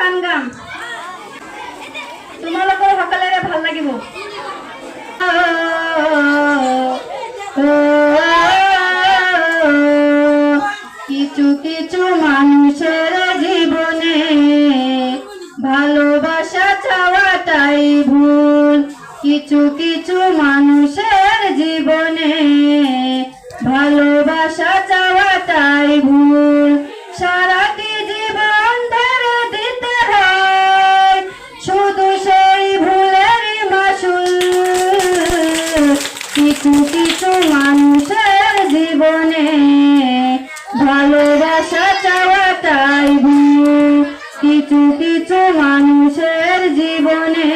গান গাম তোমালোকৰ সকলোৰে ভাল লাগিব। কিছু কিছু মানুষের জীবনে ভালোবাসা চাওয়াটাই ভুল। কিছু কিছু মানুষের জীবনে ভালোবাসা চাওয়াটাই ভুল। সারাটি জীবন ধরে দিতে হয় শুধু সেই ভুলেরই মাসুল। কিছু কিছু মানুষের জীবনে ভালোবাসা চাওয়াটাই ভুল। কিছু কিছু মানুষের জীবনে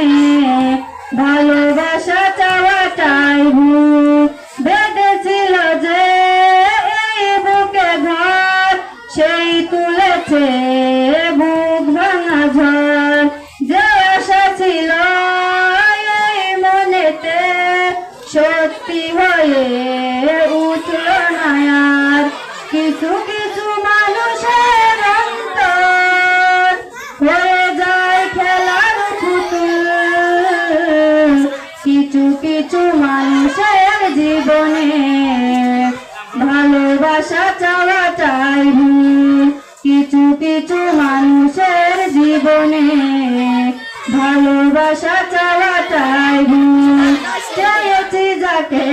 ভালোবাসা চাওয়াটাই ভুল। বেঁধেছিল যে এই বুকে ঘর সেই তুলেছে বুক ভাঙা ঝড়। যে আশা ছিল এই মনেতে সত্যি হয়ে উঠল না আর। কিছু কিছু মানুষের অন্তর হয়ে যায় খেলার পুতুল। কিছু কিছু মানুষের জীবনে ভালোবাসা চাওয়াটাই ভুল। কিছু কিছু মানুষের জীবনে ভালোবাসা চাওয়াটাই ভুল। চেয়েছি যাকে